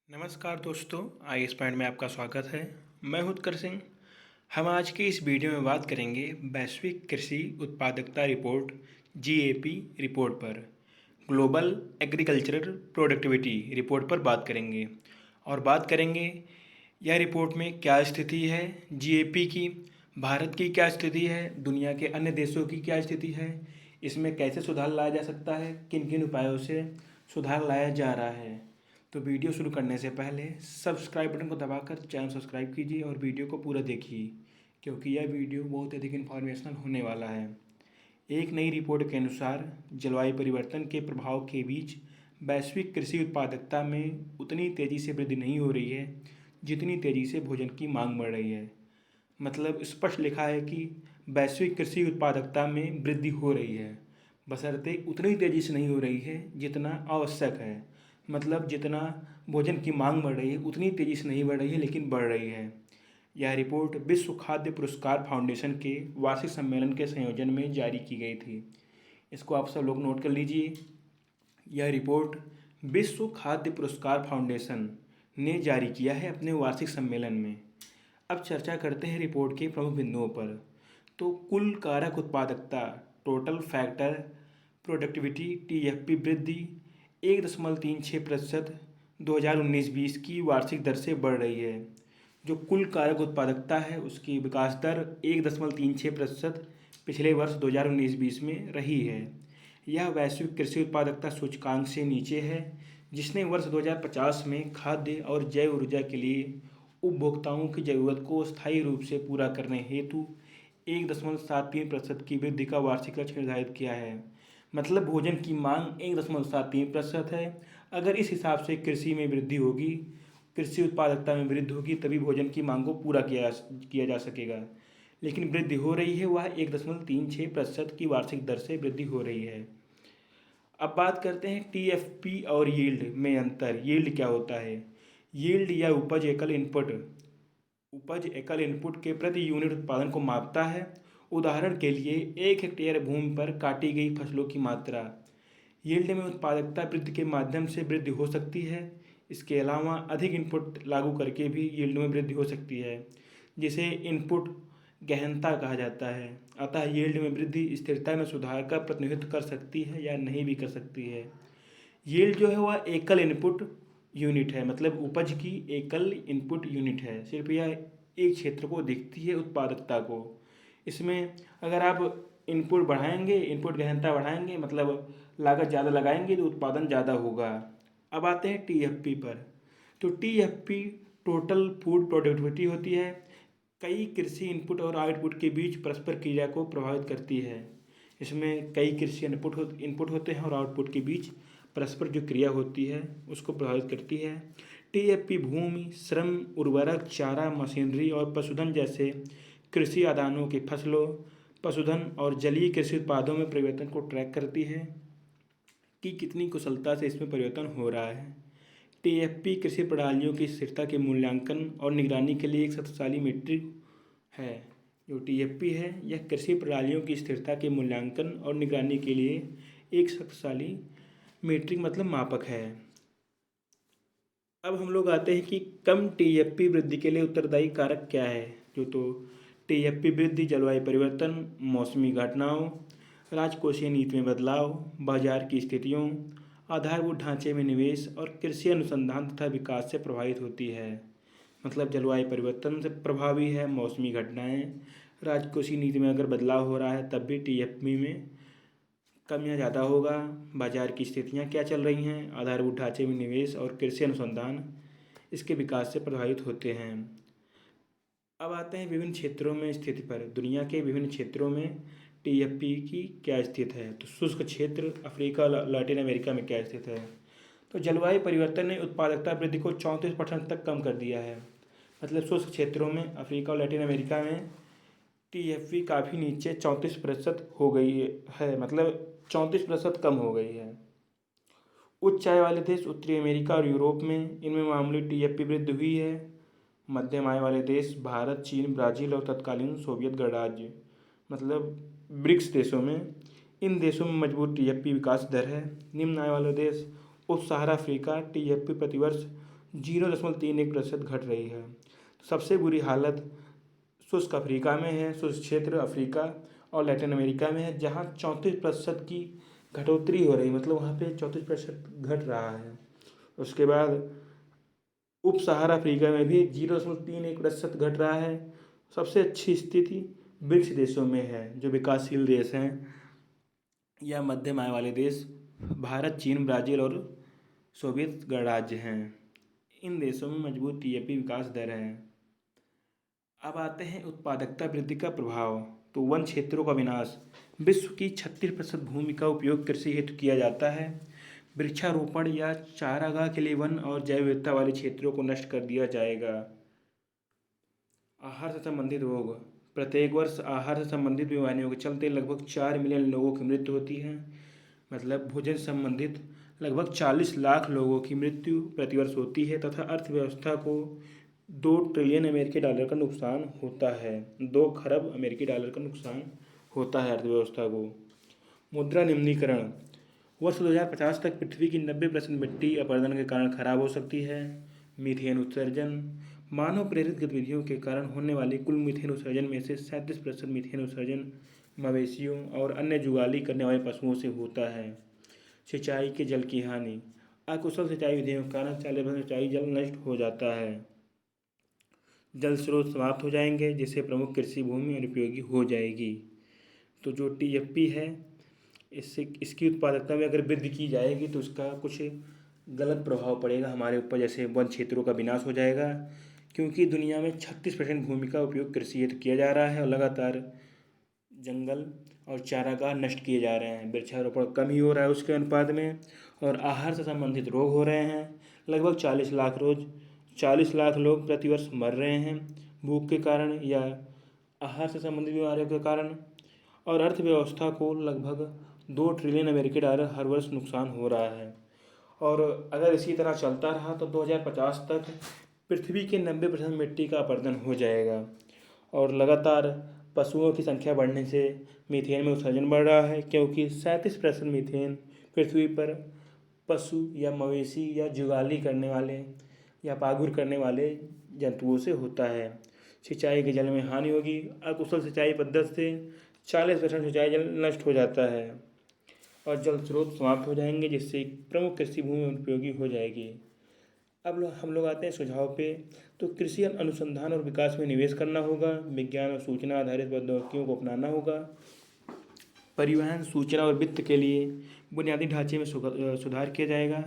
नमस्कार दोस्तों, आई स्पैंड में आपका स्वागत है। मैं उत्कर सिंह। हम आज की इस वीडियो में बात करेंगे वैश्विक कृषि उत्पादकता रिपोर्ट जीएपी रिपोर्ट पर। ग्लोबल एग्रीकल्चरल प्रोडक्टिविटी रिपोर्ट पर बात करेंगे और बात करेंगे यह रिपोर्ट में क्या स्थिति है जीएपी की, भारत की क्या स्थिति है, दुनिया के अन्य देशों की क्या स्थिति है, इसमें कैसे सुधार लाया जा सकता है, किन किन उपायों से सुधार लाया जा रहा है। तो वीडियो शुरू करने से पहले सब्सक्राइब बटन को दबाकर चैनल सब्सक्राइब कीजिए और वीडियो को पूरा देखिए, क्योंकि यह वीडियो बहुत अधिक इन्फॉर्मेशनल होने वाला है। एक नई रिपोर्ट के अनुसार जलवायु परिवर्तन के प्रभाव के बीच वैश्विक कृषि उत्पादकता में उतनी तेज़ी से वृद्धि नहीं हो रही है जितनी तेज़ी से भोजन की मांग बढ़ रही है। मतलब स्पष्ट लिखा है कि वैश्विक कृषि उत्पादकता में वृद्धि हो रही है, बशर्ते उतनी तेज़ी से नहीं हो रही है जितना आवश्यक है। मतलब जितना भोजन की मांग बढ़ रही है उतनी तेज़ी से नहीं बढ़ रही है, लेकिन बढ़ रही है। यह रिपोर्ट विश्व खाद्य पुरस्कार फाउंडेशन के वार्षिक सम्मेलन के संयोजन में जारी की गई थी। इसको आप सब लोग नोट कर लीजिए। यह रिपोर्ट विश्व खाद्य पुरस्कार फाउंडेशन ने जारी किया है अपने वार्षिक सम्मेलन में। अब चर्चा करते हैं रिपोर्ट के प्रमुख बिंदुओं पर। तो कुल कारक उत्पादकता टोटल फैक्टर प्रोडक्टिविटी टीएफपी वृद्धि 1.36% 2019-20 की वार्षिक दर से बढ़ रही है। जो कुल कारक उत्पादकता है उसकी विकास दर 1.36% पिछले वर्ष 2019-20 में रही है। यह वैश्विक कृषि उत्पादकता सूचकांक से नीचे है, जिसने वर्ष 2050 में खाद्य और जैव ऊर्जा के लिए उपभोक्ताओं की ज़रूरत को स्थायी रूप से पूरा करने हेतु 1.73% की वृद्धि का वार्षिक लक्ष्य निर्धारित किया है। मतलब भोजन की मांग 1.73% है। अगर इस हिसाब से कृषि में वृद्धि होगी, कृषि उत्पादकता में वृद्धि होगी, तभी भोजन की मांग को पूरा किया जा सकेगा। लेकिन वृद्धि हो रही है वह 1.36% की वार्षिक दर से वृद्धि हो रही है। अब बात करते हैं टीएफपी और यील्ड में अंतर। यील्ड क्या होता है? यील्ड या उपज एकल इनपुट के प्रति यूनिट उत्पादन को मापता है। उदाहरण के लिए 1 हेक्टेयर भूमि पर काटी गई फसलों की मात्रा। यील्ड में उत्पादकता वृद्धि के माध्यम से वृद्धि हो सकती है। इसके अलावा अधिक इनपुट लागू करके भी यील्ड में वृद्धि हो सकती है, जिसे इनपुट गहनता कहा जाता है। अतः यील्ड में वृद्धि स्थिरता में सुधार का प्रतिनिधित्व कर सकती है या नहीं भी कर सकती है। यील्ड जो है वह एकल इनपुट यूनिट है, मतलब उपज की एकल इनपुट यूनिट है। सिर्फ यह एक क्षेत्र को दिखती है, उत्पादकता को। इसमें अगर आप इनपुट बढ़ाएंगे, इनपुट गहनता बढ़ाएंगे, मतलब लागत ज़्यादा लगाएंगे तो उत्पादन ज़्यादा होगा। अब आते हैं टीएफपी पर। तो टीएफपी टोटल फूड प्रोडक्टिविटी होती है। कई कृषि इनपुट और आउटपुट के बीच परस्पर क्रिया को प्रभावित करती है। इसमें कई कृषि इनपुट होते हैं और आउटपुट के बीच परस्पर जो क्रिया होती है उसको प्रभावित करती है। टीएफपी भूमि, श्रम, उर्वरक, चारा, मशीनरी और पशुधन जैसे कृषि आदानों की फसलों, पशुधन और जलीय कृषि उत्पादों में परिवर्तन को ट्रैक करती है कि कितनी कुशलता से इसमें परिवर्तन हो रहा है। टीएफपी कृषि प्रणालियों की स्थिरता के मूल्यांकन और निगरानी के लिए एक शक्तिशाली मीट्रिक है। जो टीएफपी है यह कृषि प्रणालियों की स्थिरता के मूल्यांकन और निगरानी के लिए एक शक्तिशाली मीट्रिक मतलब मापक है। अब हम लोग आते हैं कि कम टीएफपी वृद्धि के लिए उत्तरदायी कारक क्या है। तो टीएफपी वृद्धि जलवायु परिवर्तन, मौसमी घटनाओं, राजकोषीय नीति में बदलाव, बाजार की स्थितियों, आधारभूत ढांचे में निवेश और कृषि अनुसंधान तथा विकास से प्रभावित होती है। मतलब जलवायु परिवर्तन से प्रभावी है, मौसमी घटनाएं, राजकोषीय नीति में अगर बदलाव हो रहा है तब भी टीएफपी में कम या ज़्यादा होगा। बाजार की स्थितियाँ क्या चल रही हैं, आधारभूत ढांचे में निवेश और कृषि अनुसंधान इसके विकास से प्रभावित होते हैं। अब आते हैं विभिन्न क्षेत्रों में स्थिति पर। दुनिया के विभिन्न क्षेत्रों में टीएफपी की क्या स्थिति है। तो शुष्क क्षेत्र, अफ्रीका, लैटिन अमेरिका में क्या स्थिति है। तो जलवायु परिवर्तन ने उत्पादकता वृद्धि को 34% तक कम कर दिया है। मतलब शुष्क क्षेत्रों में अफ्रीका और लैटिन अमेरिका में टीएफपी काफ़ी नीचे 34% हो गई है, मतलब 34% कम हो गई है। उच्च आय वाले देश उत्तरी अमेरिका और यूरोप में, इनमें मामूली टीएफपी वृद्धि हुई है। मध्यम आय वाले देश भारत, चीन, ब्राज़ील और तत्कालीन सोवियत गणराज्य मतलब ब्रिक्स देशों में, इन देशों में मजबूत टीएफपी विकास दर है। निम्न आय वाले देश उप सहारा अफ्रीका टीएफपी प्रतिवर्ष 0.31% घट रही है। सबसे बुरी हालत शुष्क अफ्रीका में है, शुष्क क्षेत्र अफ्रीका और लैटिन अमेरिका में है, जहाँ 34% की घटोतरी हो रही, मतलब वहाँ पे 34% घट रहा है। उसके बाद उप सहारा अफ्रीका में भी 0.31% घट रहा है। सबसे अच्छी स्थिति ब्रिक्स देशों में है, जो विकासशील देश हैं या मध्यम आय वाले देश, भारत, चीन, ब्राज़ील और सोवियत गणराज्य हैं। इन देशों में मजबूत टीएपी विकास दर है। अब आते हैं उत्पादकता वृद्धि का प्रभाव। तो वन क्षेत्रों का विनाश। विश्व की 36% भूमि का उपयोग कृषि हेतु किया जाता है। वृक्षारोपण या चारागाह के लिए वन और जैव विविधता वाले क्षेत्रों को नष्ट कर दिया जाएगा। आहार से संबंधित रोग। प्रत्येक वर्ष आहार से संबंधित बीमारियों के चलते लगभग 4 मिलियन लोगों की मृत्यु होती है। मतलब भोजन संबंधित लगभग 40 लाख लोगों की मृत्यु प्रतिवर्ष होती है तथा अर्थव्यवस्था को 2 ट्रिलियन अमेरिकी डॉलर का नुकसान होता है। 2 खरब अमेरिकी डॉलर का नुकसान होता है अर्थव्यवस्था को। मुद्रा निम्नीकरण। वर्ष 2050 तक पृथ्वी की 90% मिट्टी अपरदन के कारण खराब हो सकती है। मीथेन उत्सर्जन। मानव प्रेरित गतिविधियों के कारण होने वाली कुल मीथेन उत्सर्जन में से 37% मीथेन उत्सर्जन मवेशियों और अन्य जुगाली करने वाले पशुओं से होता है। सिंचाई के जल की हानि। अकुशल सिंचाई विधियों के कारण 40% सिंचाई जल नष्ट हो जाता है। जल स्रोत समाप्त हो जाएंगे, जिससे प्रमुख कृषि भूमि अनुपयोगी हो जाएगी। तो जो टीएफपी है, इसकी उत्पादकता में अगर वृद्धि की जाएगी तो उसका कुछ गलत प्रभाव पड़ेगा हमारे ऊपर, जैसे वन क्षेत्रों का विनाश हो जाएगा, क्योंकि दुनिया में 36% भूमि का उपयोग कृषि हेतु किया जा रहा है और लगातार जंगल और चारागाह नष्ट किए जा रहे हैं। वृक्षारोपण कम ही हो रहा है उसके अनुपात में, और आहार से संबंधित रोग हो रहे हैं। लगभग 40 लाख लोग प्रतिवर्ष मर रहे हैं भूख के कारण या आहार से संबंधित बीमारियों के कारण, और अर्थव्यवस्था को लगभग 2 ट्रिलियन अमेरिकी डॉलर हर वर्ष नुकसान हो रहा है। और अगर इसी तरह चलता रहा तो 2050 तक पृथ्वी के 90% मिट्टी का अपरदन हो जाएगा। और लगातार पशुओं की संख्या बढ़ने से मीथेन में उत्सर्जन बढ़ रहा है, क्योंकि 37% मीथेन पृथ्वी पर पशु या मवेशी या जुगाली करने वाले या पागुर करने वाले जंतुओं से होता है। सिंचाई के जल में हानि होगी। अकुशल सिंचाई पद्धति से 40% सिंचाई जल नष्ट हो जाता है और जल स्रोत समाप्त हो जाएंगे, जिससे प्रमुख कृषि भूमि अनुपयोगी हो जाएगी। अब हम लोग आते हैं सुझाव पे। तो कृषि अनुसंधान और विकास में निवेश करना होगा। विज्ञान और सूचना आधारित प्रौद्योगिकियों को अपनाना होगा। परिवहन, सूचना और वित्त के लिए बुनियादी ढांचे में सुधार किया जाएगा।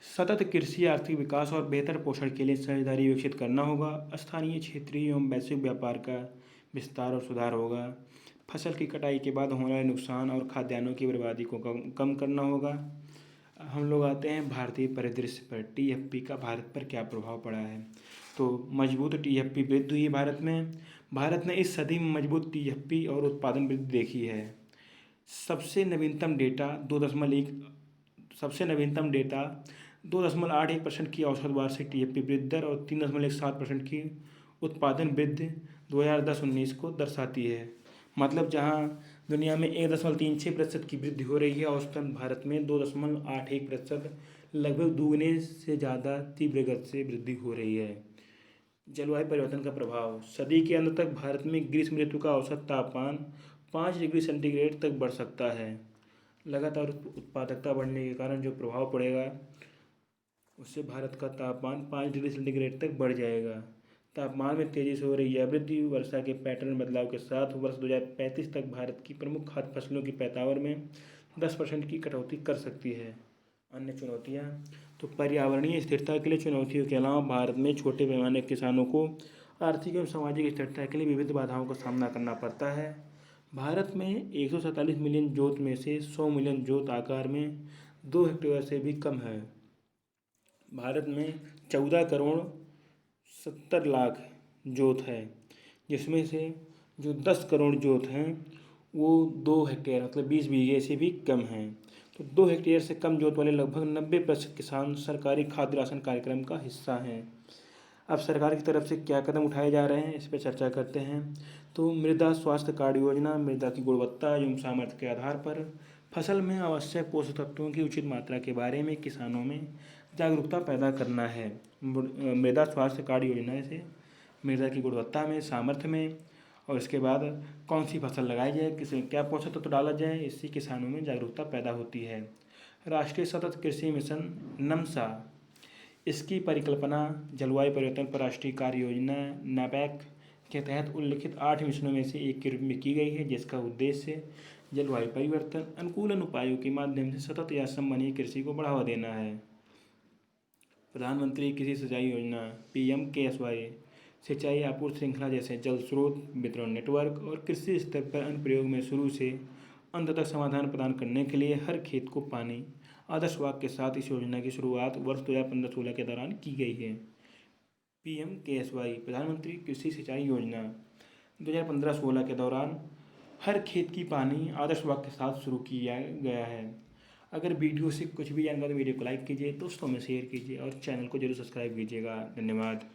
सतत कृषि आर्थिक विकास और बेहतर पोषण के लिए साझेदारी विकसित करना होगा। स्थानीय, क्षेत्रीय एवं वैश्विक व्यापार का विस्तार और सुधार होगा। फसल की कटाई के बाद होने वाले नुकसान और खाद्यान्नों की बर्बादी को कम करना होगा। हम लोग आते हैं भारतीय परिदृश्य पर। टीएफपी का भारत पर क्या प्रभाव पड़ा है। तो मजबूत टीएफपी वृद्धि हुई भारत में। भारत ने इस सदी में मजबूत टीएफपी और उत्पादन वृद्धि देखी है। सबसे नवीनतम डेटा 2.81% की औसत वार्षिक टीएफपी वृद्धि दर और 3.17% की उत्पादन वृद्धि 2010-19 को दर्शाती है। मतलब जहां दुनिया में 1.36% की वृद्धि हो रही है, औसतन भारत में 2.81%, लगभग दुगने से ज़्यादा तीव्र गति से वृद्धि हो रही है। जलवायु परिवर्तन का प्रभाव। सदी के अंत तक भारत में ग्रीष्म ऋतु का औसत तापमान 5 डिग्री सेंटीग्रेड तक बढ़ सकता है। लगातार उत्पादकता बढ़ने के कारण जो प्रभाव पड़ेगा, उससे भारत का तापमान 5 डिग्री सेंटीग्रेड तक बढ़ जाएगा। तापमान में तेज़ी से हो रही यह वृद्धि वर्षा के पैटर्न बदलाव के साथ वर्ष 2035 तक भारत की प्रमुख खाद्य फसलों की पैदावार में 10% की कटौती कर सकती है। अन्य चुनौतियाँ। तो पर्यावरणीय स्थिरता के लिए चुनौतियों के अलावा भारत में छोटे पैमाने के किसानों को आर्थिक एवं सामाजिक स्थिरता के लिए विविध बाधाओं का सामना करना पड़ता है। भारत में 147 मिलियन जोत में से 100 मिलियन जोत आकार में 2 हेक्टेयर से भी कम है। भारत में 14 करोड़ 70 लाख जोत है, जिसमें से जो 10 करोड़ जोत हैं वो 2 हेक्टेयर मतलब 20 बीघे से भी कम हैं। तो 2 हेक्टेयर से कम जोत वाले लगभग 90% किसान सरकारी खाद्य राशन कार्यक्रम का हिस्सा हैं। अब सरकार की तरफ से क्या कदम उठाए जा रहे हैं, इस पर चर्चा करते हैं। तो मृदा स्वास्थ्य कार्ड योजना मृदा की गुणवत्ता एवं सामर्थ्य के आधार पर फसल में आवश्यक पोषक तत्वों की उचित मात्रा के बारे में किसानों में जागरूकता पैदा करना है मृदा स्वास्थ्य कार्ड योजना से मृदा की गुणवत्ता में, सामर्थ्य में, और इसके बाद कौन सी फसल लगाई जाए, किसे क्या पोषक तत्व डाला जाए, इससे किसानों में जागरूकता पैदा होती है। राष्ट्रीय सतत कृषि मिशन नमसा, इसकी परिकल्पना जलवायु परिवर्तन पर राष्ट्रीय कार्य योजना नापैक के तहत उल्लिखित 8 मिशनों में से एक के रूप में की गई है, जिसका उद्देश्य जलवायु परिवर्तन अनुकूलन उपायों के माध्यम से सतत या संवहनीय कृषि को बढ़ावा देना है। प्रधानमंत्री कृषि सिंचाई योजना PMKSY सिंचाई आपूर्ति श्रृंखला जैसे जल स्रोत, वितरण नेटवर्क और कृषि स्तर पर अनुप्रयोग में शुरू से अंत तक समाधान प्रदान करने के लिए हर खेत को पानी आदर्श वाक्य के साथ इस योजना की शुरुआत वर्ष 2015-16 के दौरान की गई है। PMKSY प्रधानमंत्री कृषि सिंचाई योजना 2015-16 के दौरान हर खेत की पानी आदर्श वाक्य के साथ शुरू किया गया है। अगर वीडियो से कुछ भी जानकारी, वीडियो को लाइक कीजिए, दोस्तों में शेयर कीजिए और चैनल को जरूर सब्सक्राइब कीजिएगा। धन्यवाद।